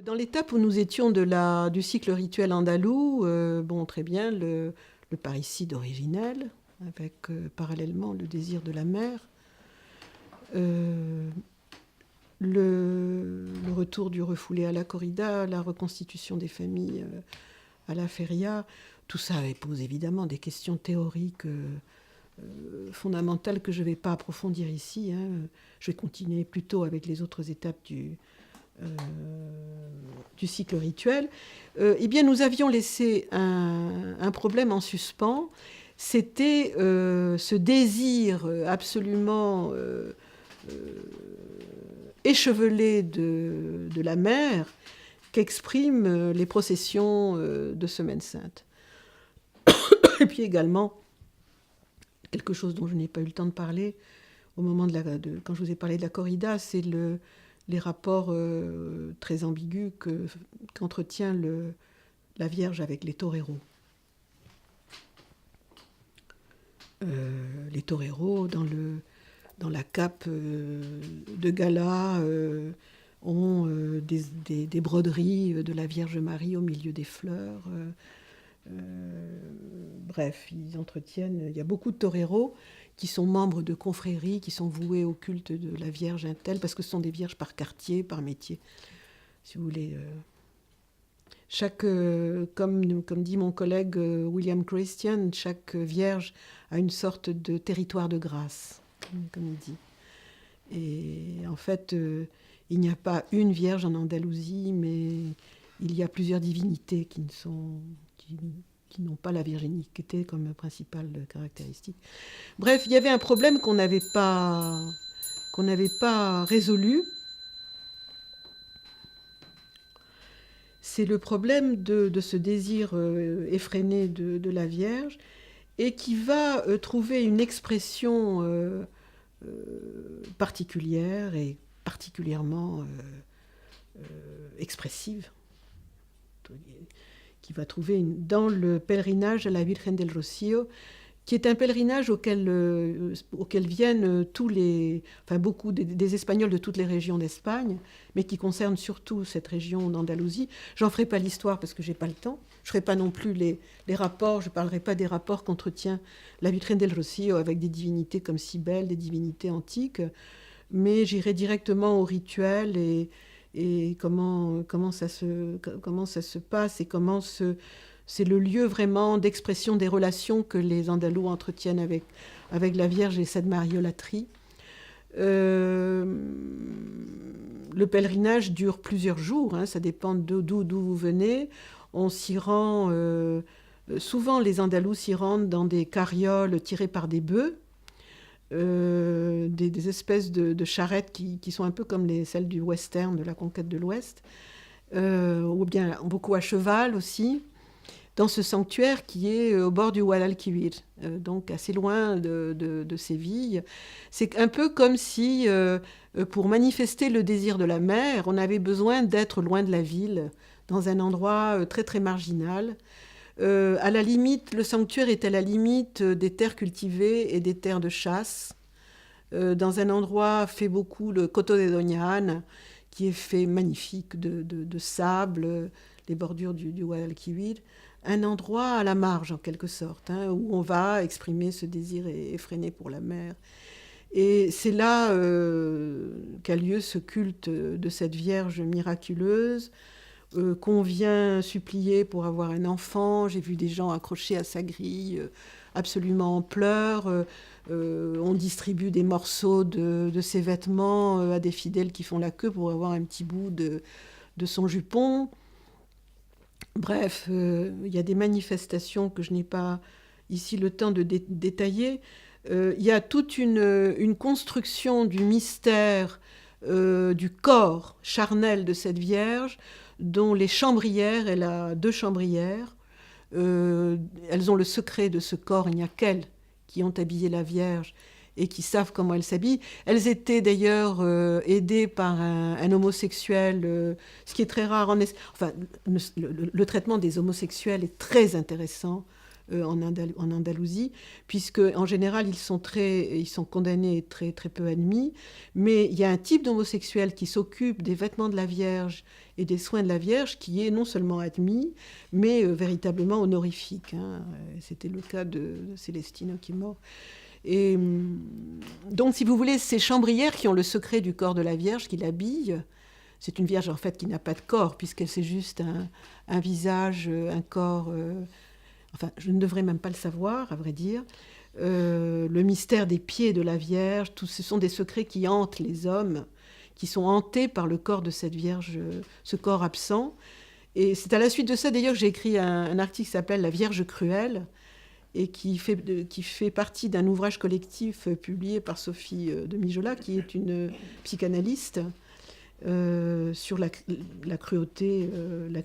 Dans l'étape où nous étions du cycle rituel andalou, bon, très bien, le parricide originel, avec parallèlement le désir de la mère, euh, le retour du refoulé à la corrida, la reconstitution des familles à la feria, tout ça pose évidemment des questions théoriques fondamentales que je ne vais pas approfondir ici. Hein. Je vais continuer plutôt avec les autres étapes du cycle rituel. Eh bien, nous avions laissé un problème en suspens. C'était ce désir absolument échevelé de la mère qu'expriment les processions de Semaine Sainte. Et puis également, quelque chose dont je n'ai pas eu le temps de parler au moment quand je vous ai parlé de la corrida, c'est les rapports très ambigus qu'entretient la Vierge avec les toreros. Les toreros, dans la cape de gala, ont des broderies de la Vierge Marie au milieu des fleurs. Bref, ils entretiennent. Il y a beaucoup de toreros qui sont membres de confréries, qui sont voués au culte de la Vierge Intel, parce que ce sont des vierges par quartier, par métier, si vous voulez. Comme dit mon collègue William Christian, chaque vierge a une sorte de territoire de grâce, comme il dit. Et en fait, il n'y a pas une vierge en Andalousie, mais il y a plusieurs divinités qui n'ont pas la virginité comme principale caractéristique. Bref, il y avait un problème qu'on n'avait pas résolu. C'est le problème de ce désir effréné de la Vierge et qui va trouver une expression particulière et particulièrement expressive, qui va trouver dans le pèlerinage à la Virgen del Rocío, qui est un pèlerinage auquel viennent beaucoup des Espagnols de toutes les régions d'Espagne, mais qui concerne surtout cette région d'Andalousie. J'en ferai pas l'histoire parce que j'ai pas le temps. Je ferai pas non plus les rapports. Je parlerai pas des rapports qu'entretient la Virgen del Rocío avec des divinités comme Cybèle, des divinités antiques, mais j'irai directement au rituel et comment ça se passe et c'est le lieu vraiment d'expression des relations que les Andalous entretiennent avec la Vierge et cette mariolâtrie. Le pèlerinage dure plusieurs jours, hein, ça dépend d'où vous venez. On s'y rend, souvent les Andalous s'y rendent dans des carrioles tirées par des bœufs, des espèces de charrettes qui sont un peu comme celles du western, de la conquête de l'Ouest, ou bien beaucoup à cheval aussi, dans ce sanctuaire qui est au bord du Guadalquivir, donc assez loin de Séville. C'est un peu comme si, pour manifester le désir de la mer, on avait besoin d'être loin de la ville, dans un endroit très très marginal. À la limite, le sanctuaire est à la limite des terres cultivées et des terres de chasse, dans un endroit fait beaucoup, le Coto de Doña Ana, qui est fait magnifique de sable, les bordures du Guadalquivir, un endroit à la marge en quelque sorte, hein, où on va exprimer ce désir effréné pour la mer. Et c'est là qu'a lieu ce culte de cette Vierge miraculeuse, qu'on vient supplier pour avoir un enfant. J'ai vu des gens accrochés à sa grille, absolument en pleurs. On distribue des morceaux de ses vêtements à des fidèles qui font la queue pour avoir un petit bout de son jupon. Bref, il y a des manifestations que je n'ai pas ici le temps de détailler. Il y a toute une construction du mystère du corps charnel de cette Vierge, dont les chambrières, elle a 2 chambrières. Elles ont le secret de ce corps, il n'y a qu'elles qui ont habillé la Vierge et qui savent comment elles s'habillent. Elles étaient d'ailleurs aidées par un homosexuel, ce qui est très rare. Enfin, le traitement des homosexuels est très intéressant en Andalousie, puisque en général ils sont condamnés et très, très peu admis, mais il y a un type d'homosexuel qui s'occupe des vêtements de la Vierge et des soins de la Vierge qui est non seulement admis, mais véritablement honorifique. Hein. C'était le cas de Célestino qui est mort. Et donc, si vous voulez, ces chambrières qui ont le secret du corps de la Vierge, qui l'habillent, c'est une Vierge en fait qui n'a pas de corps, puisqu'elle c'est juste un visage, un corps. Enfin, je ne devrais même pas le savoir, à vrai dire. Le mystère des pieds de la Vierge, ce sont des secrets qui hantent les hommes, qui sont hantés par le corps de cette Vierge, ce corps absent. Et c'est à la suite de ça, d'ailleurs, que j'ai écrit un article qui s'appelle « La Vierge cruelle », et qui fait partie d'un ouvrage collectif publié par Sophie de Mijola, qui est une psychanalyste, sur la cruauté, les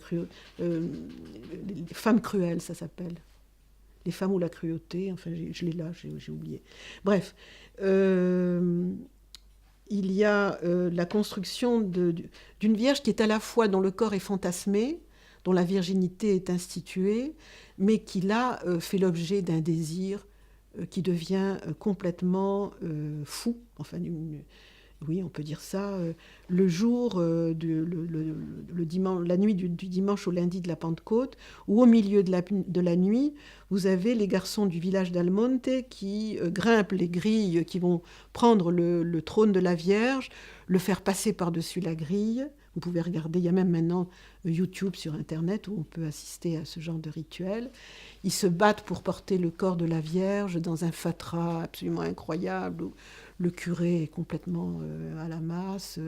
femmes cruelles, ça s'appelle. Les femmes ou la cruauté, enfin je l'ai là, j'ai oublié. Bref, il y a la construction d'une Vierge qui est à la fois dont le corps est fantasmé, dont la virginité est instituée, mais qui là fait l'objet d'un désir qui devient complètement fou, enfin oui, on peut dire ça, le jour, la nuit du dimanche au lundi de la Pentecôte, où au milieu de la nuit, vous avez les garçons du village d'Almonte qui grimpent les grilles, qui vont prendre le trône de la Vierge, le faire passer par-dessus la grille. Vous pouvez regarder, il y a même maintenant YouTube sur Internet où on peut assister à ce genre de rituel. Ils se battent pour porter le corps de la Vierge dans un fatras absolument incroyable, où le curé est complètement à la masse.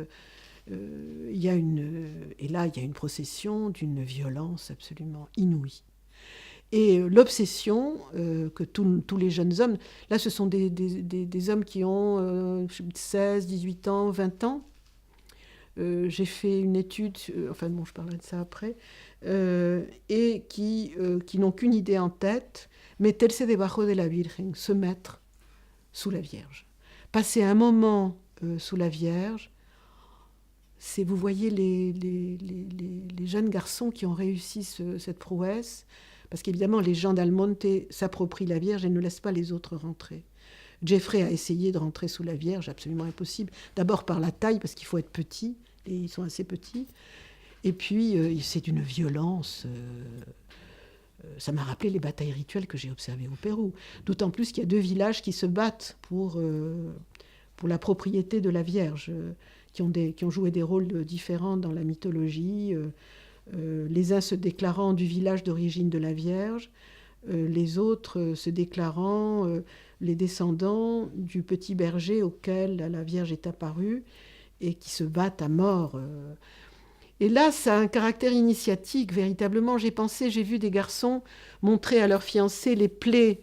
Et là, il y a une procession d'une violence absolument inouïe. Et l'obsession que tous les jeunes hommes, là ce sont des hommes qui ont 16, 18 ans, 20 ans. J'ai fait une étude, enfin bon, je parlerai de ça après, et qui n'ont qu'une idée en tête, meterse debajo de la Virgen, se mettre sous la Vierge. Passer un moment sous la Vierge, vous voyez les jeunes garçons qui ont réussi cette prouesse, parce qu'évidemment les gens d'Almonte s'approprient la Vierge et ne laissent pas les autres rentrer. Jeffrey a essayé de rentrer sous la Vierge, absolument impossible. D'abord par la taille, parce qu'il faut être petit, et ils sont assez petits. Et puis, c'est d'une violence. Ça m'a rappelé les batailles rituelles que j'ai observées au Pérou. D'autant plus qu'il y a 2 villages qui se battent pour la propriété de la Vierge, qui ont joué des rôles différents dans la mythologie. Les uns se déclarant du village d'origine de la Vierge, les autres se déclarant les descendants du petit berger auquel la Vierge est apparue et qui se battent à mort. Et là, ça a un caractère initiatique, véritablement. J'ai vu des garçons montrer à leurs fiancés les plaies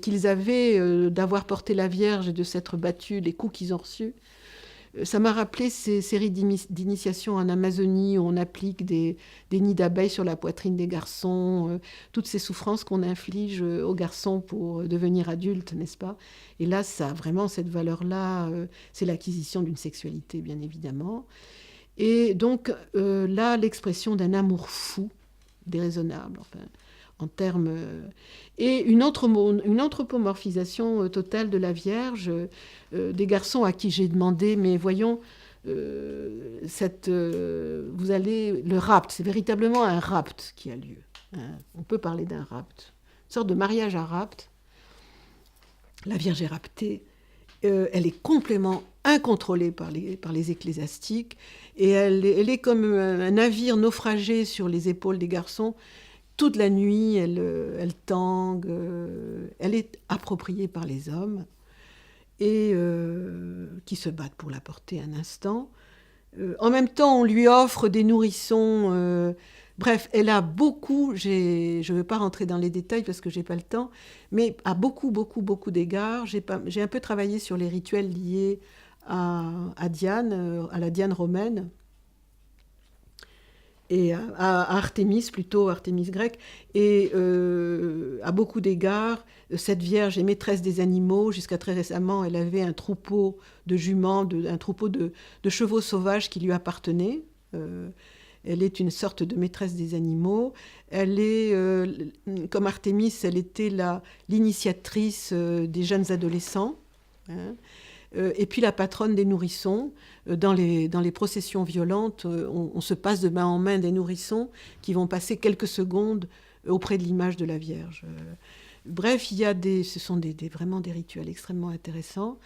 qu'ils avaient d'avoir porté la Vierge et de s'être battus, les coups qu'ils ont reçus. Ça m'a rappelé ces séries d'initiation en Amazonie où on applique des nids d'abeilles sur la poitrine des garçons, toutes ces souffrances qu'on inflige aux garçons pour devenir adultes, n'est-ce pas? Et là, ça a vraiment cette valeur-là, c'est l'acquisition d'une sexualité, bien évidemment. Et donc, là, l'expression d'un amour fou, déraisonnable, enfin, en termes... et une anthropomorphisation totale de la Vierge, des garçons à qui j'ai demandé, mais voyons, vous allez... Le rapt, c'est véritablement un rapt qui a lieu. Hein. On peut parler d'un rapt. Une sorte de mariage à rapt. La Vierge est raptée. Elle est complètement incontrôlée par les ecclésiastiques et elle est comme un navire naufragé sur les épaules des garçons. Toute la nuit, elle tangue, elle est appropriée par les hommes et qui se battent pour la porter un instant. En même temps, on lui offre des nourrissons. Bref, elle a beaucoup, je ne veux pas rentrer dans les détails parce que je n'ai pas le temps, mais à beaucoup d'égards. J'ai un peu travaillé sur les rituels liés à Diane, à la Diane romaine. et à Artémis, plutôt Artémis grecque, et à beaucoup d'égards, cette Vierge est maîtresse des animaux. Jusqu'à très récemment, elle avait un troupeau de juments, un troupeau de chevaux sauvages qui lui appartenait. Elle est une sorte de maîtresse des animaux. Elle est, comme Artémis, elle était l'initiatrice des jeunes adolescents, hein. Et puis la patronne des nourrissons. Dans les processions violentes, on se passe de main en main des nourrissons qui vont passer quelques secondes auprès de l'image de la Vierge. Bref, ce sont vraiment des rituels extrêmement intéressants.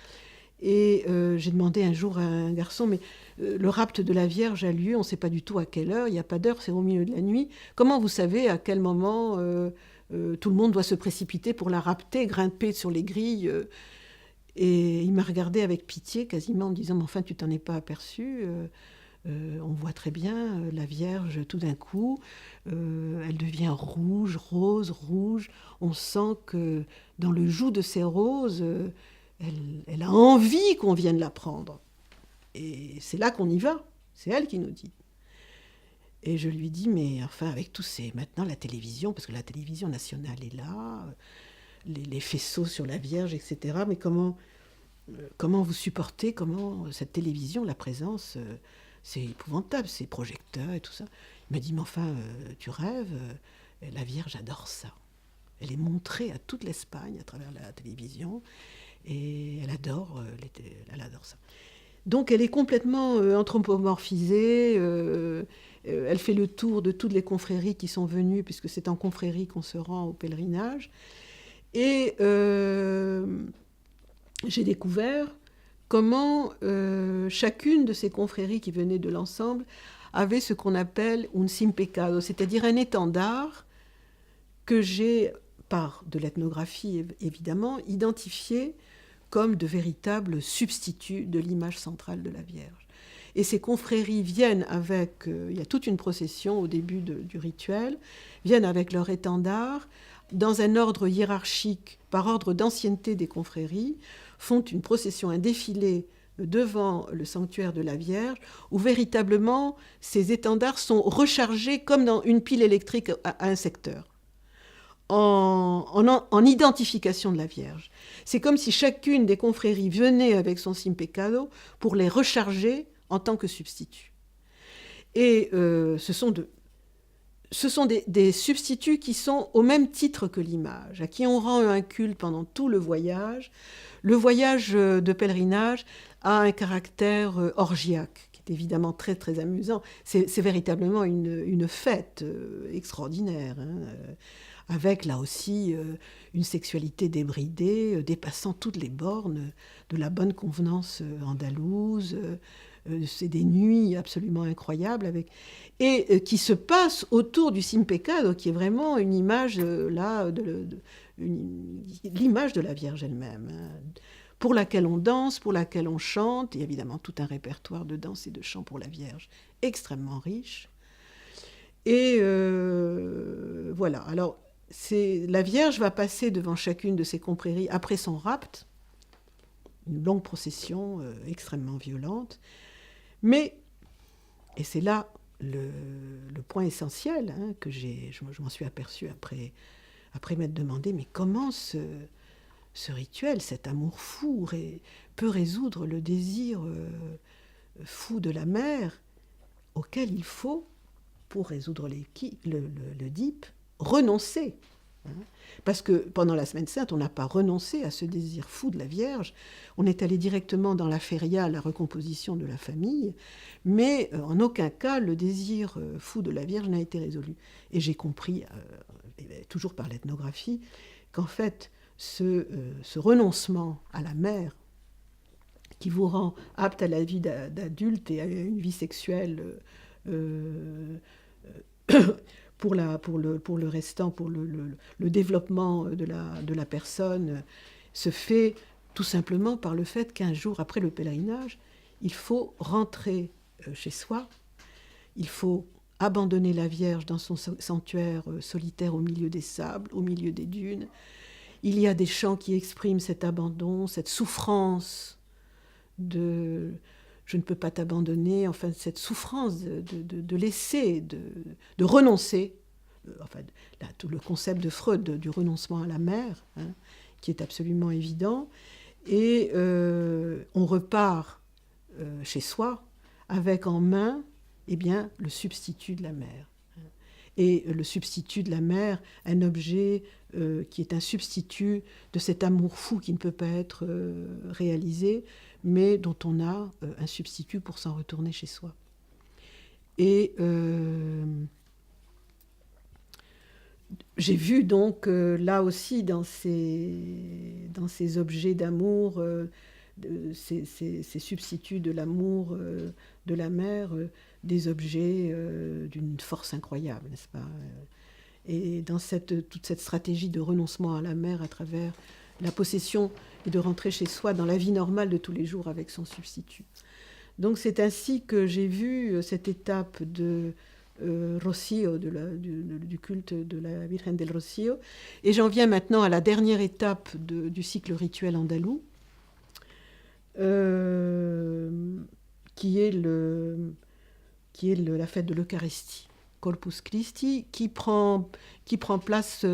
Et j'ai demandé un jour à un garçon, mais le rapt de la Vierge a lieu, on ne sait pas du tout à quelle heure, il n'y a pas d'heure, c'est au milieu de la nuit. Comment vous savez à quel moment tout le monde doit se précipiter pour la rapter, grimper sur les grilles Et il m'a regardé avec pitié, quasiment en me disant, mais enfin, tu t'en es pas aperçu. On voit très bien la Vierge, tout d'un coup, elle devient rouge, rose, rouge. On sent que dans le joug de ces roses, elle a envie qu'on vienne la prendre. Et c'est là qu'on y va. C'est elle qui nous dit. Et je lui dis, mais enfin, avec tous ces... Maintenant, la télévision, parce que la télévision nationale est là, les faisceaux sur la Vierge, etc. Mais comment vous supportez, cette télévision, la présence, c'est épouvantable, ces projecteurs et tout ça. Il m'a dit, mais enfin, tu rêves, la Vierge adore ça. Elle est montrée à toute l'Espagne à travers la télévision, et elle adore ça. Donc elle est complètement anthropomorphisée, elle fait le tour de toutes les confréries qui sont venues, puisque c'est en confrérie qu'on se rend au pèlerinage. Et j'ai découvert comment chacune de ces confréries qui venaient de l'ensemble avait ce qu'on appelle un sin pecado, c'est-à-dire un étendard que j'ai, par de l'ethnographie évidemment, identifié comme de véritables substituts de l'image centrale de la Vierge. Et ces confréries viennent avec, il y a toute une procession au début du rituel, viennent avec leur étendard, dans un ordre hiérarchique, par ordre d'ancienneté des confréries, font une procession, un défilé devant le sanctuaire de la Vierge, où véritablement ces étendards sont rechargés comme dans une pile électrique à un secteur, en identification de la Vierge. C'est comme si chacune des confréries venait avec son sin pecado pour les recharger en tant que substitut. Et ce sont des substituts qui sont au même titre que l'image, à qui on rend un culte pendant tout le voyage. Le voyage de pèlerinage a un caractère orgiaque, qui est évidemment très, très amusant. C'est véritablement une fête extraordinaire, hein, avec là aussi une sexualité débridée, dépassant toutes les bornes de la bonne convenance andalouse. C'est des nuits absolument incroyables, et qui se passent autour du sin pecado, qui est vraiment une image l'image de la Vierge elle-même, hein, pour laquelle on danse, pour laquelle on chante, et évidemment tout un répertoire de danse et de chant pour la Vierge extrêmement riche. Et voilà. Alors, la Vierge va passer devant chacune de ces confréries après son rapt, une longue procession extrêmement violente. Mais, et c'est là le point essentiel, hein, que je m'en suis aperçue après m'être demandé, mais comment ce rituel, cet amour fou, peut résoudre le désir fou de la mère, auquel il faut, pour résoudre l'Oedipe, renoncer. Hein. Parce que pendant la Semaine Sainte, on n'a pas renoncé à ce désir fou de la Vierge. On est allé directement dans la feria, la recomposition de la famille, mais en aucun cas le désir fou de la Vierge n'a été résolu. Et j'ai compris, toujours par l'ethnographie, qu'en fait, ce renoncement à la mère, qui vous rend apte à la vie d'adulte et à une vie sexuelle pour le restant, pour le développement de la personne, se fait tout simplement par le fait qu'un jour après le pèlerinage, il faut rentrer chez soi, il faut abandonner la Vierge dans son sanctuaire solitaire au milieu des sables, au milieu des dunes. Il y a des chants qui expriment cet abandon, cette souffrance de je ne peux pas t'abandonner, enfin cette souffrance de laisser, de renoncer, enfin là, tout le concept de Freud du renoncement à la mère, hein, qui est absolument évident, et on repart chez soi avec en main eh bien, le substitut de la mère. Et le substitut de la mère, un objet qui est un substitut de cet amour fou qui ne peut pas être réalisé, mais dont on a un substitut pour s'en retourner chez soi. Et j'ai vu donc là aussi dans ces objets d'amour, ces substituts de l'amour de la mère, des objets d'une force incroyable, n'est-ce pas? Et dans toute cette stratégie de renoncement à la mère à travers la possession et de rentrer chez soi dans la vie normale de tous les jours avec son substitut. Donc c'est ainsi que j'ai vu cette étape de Rocío, du culte de la Virgen del Rocío. Et j'en viens maintenant à la dernière étape du cycle rituel andalou, qui est la fête de l'Eucharistie, Corpus Christi, qui prend place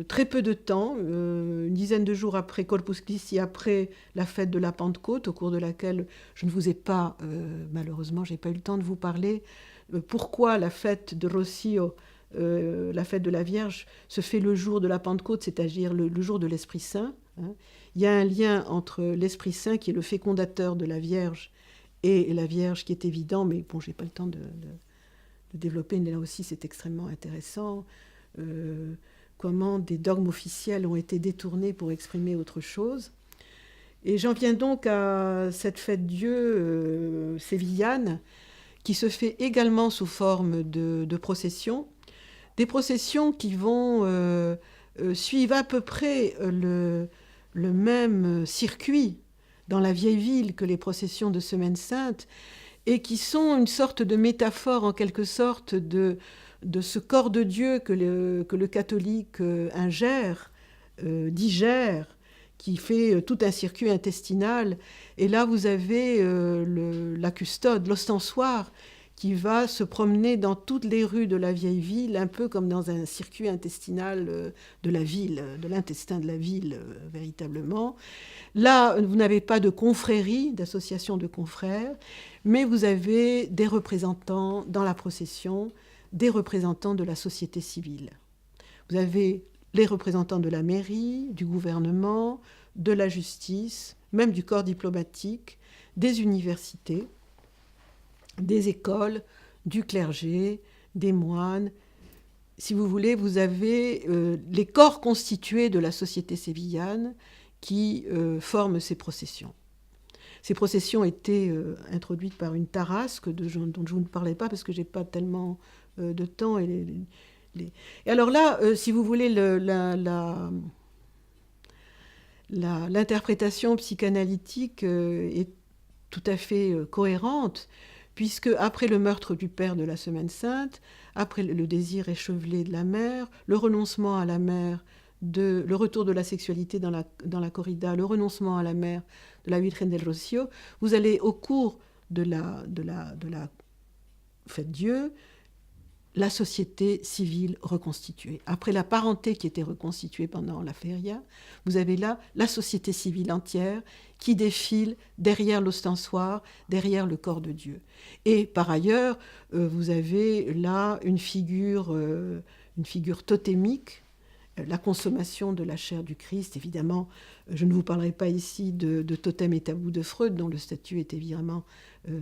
très peu de temps, une dizaine de jours après Corpus Christi, après la fête de la Pentecôte, au cours de laquelle je ne vous ai pas, malheureusement, je n'ai pas eu le temps de vous parler, pourquoi la fête de Rocío, la fête de la Vierge, se fait le jour de la Pentecôte, c'est-à-dire le jour de l'Esprit Saint. Hein. Il y a un lien entre l'Esprit Saint, qui est le fécondateur de la Vierge, et la Vierge, qui est évident, mais bon, je n'ai pas le temps de développer, mais là aussi c'est extrêmement intéressant. Comment des dogmes officiels ont été détournés pour exprimer autre chose. Et j'en viens donc à cette fête-dieu sévillane, qui se fait également sous forme de processions, des processions qui vont suivre à peu près le même circuit dans la vieille ville que les processions de Semaine Sainte, et qui sont une sorte de métaphore en quelque sorte de ce corps de Dieu que le catholique ingère, digère, qui fait tout un circuit intestinal. Et là, vous avez la custode, l'ostensoir, qui va se promener dans toutes les rues de la vieille ville, un peu comme dans un circuit intestinal de la ville, de l'intestin de la ville, véritablement. Là, vous n'avez pas de confrérie, d'association de confrères, mais vous avez des représentants dans la procession, des représentants de la société civile. Vous avez les représentants de la mairie, du gouvernement, de la justice, même du corps diplomatique, des universités, des écoles, du clergé, des moines. Si vous voulez, vous avez les corps constitués de la société sévillane qui forment ces processions. Ces processions étaient introduites par une tarasque dont je ne vous parlais pas parce que je n'ai pas tellement de temps. Et alors là, si vous voulez, l'interprétation psychanalytique est tout à fait cohérente, puisque après le meurtre du père de la Semaine Sainte, après le désir échevelé de la mère, le renoncement à la mère, le retour de la sexualité dans la corrida, le renoncement à la mère de la Virgen del Rocío, vous allez au cours de la fête Dieu, la société civile reconstituée. Après la parenté qui était reconstituée pendant la feria, vous avez là la société civile entière qui défile derrière l'ostensoir, derrière le corps de Dieu. Et par ailleurs, vous avez là une figure totémique, la consommation de la chair du Christ. Évidemment, je ne vous parlerai pas ici de Totem et Tabou de Freud, dont le statut est évidemment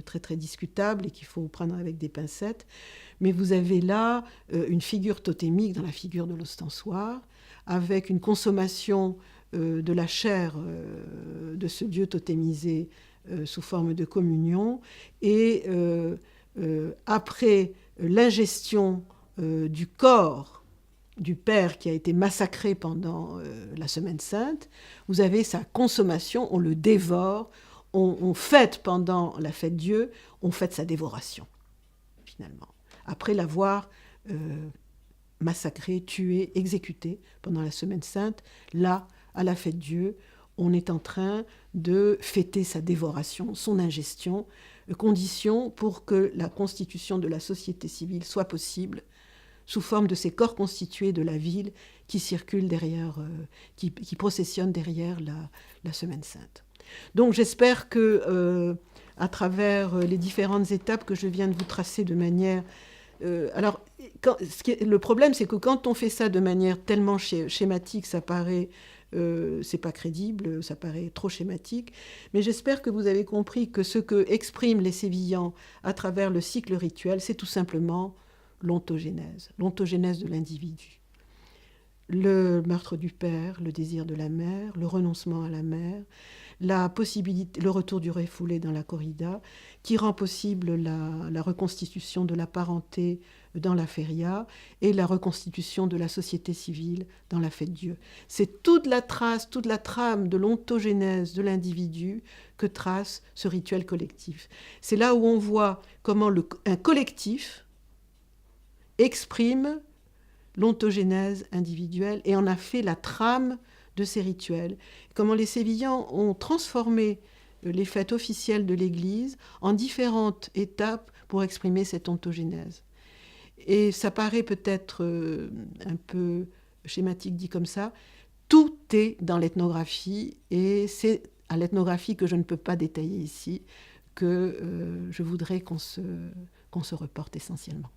très très discutable et qu'il faut prendre avec des pincettes. Mais vous avez là une figure totémique dans la figure de l'ostensoir, avec une consommation de la chair de ce Dieu totémisé sous forme de communion. Et après l'ingestion du corps du Père qui a été massacré pendant la Semaine Sainte, vous avez sa consommation, on le dévore, on fête pendant la fête Dieu, on fête sa dévoration, finalement. Après l'avoir massacré, tué, exécuté pendant la Semaine Sainte, là, à la fête Dieu, on est en train de fêter sa dévoration, son ingestion, condition pour que la constitution de la société civile soit possible sous forme de ces corps constitués de la ville qui circulent derrière, qui processionnent derrière la Semaine Sainte. Donc j'espère que, à travers les différentes étapes que je viens de vous tracer de manière... alors, le problème, c'est que quand on fait ça de manière tellement schématique, ça paraît... c'est pas crédible, ça paraît trop schématique, mais j'espère que vous avez compris que ce que expriment les Sévillans à travers le cycle rituel, c'est tout simplement l'ontogénèse de l'individu. Le meurtre du père, le désir de la mère, le renoncement à la mère, la possibilité, le retour du refoulé dans la corrida, qui rend possible la reconstitution de la parenté dans la feria et la reconstitution de la société civile dans la fête Dieu. C'est toute la trame de l'ontogénèse de l'individu que trace ce rituel collectif. C'est là où on voit comment un collectif exprime l'ontogénèse individuelle et en a fait la trame de ces rituels. Comment les Sévillans ont transformé les fêtes officielles de l'Église en différentes étapes pour exprimer cette ontogénèse. Et ça paraît peut-être un peu schématique dit comme ça, tout est dans l'ethnographie et c'est à l'ethnographie que je ne peux pas détailler ici que je voudrais qu'on se reporte essentiellement.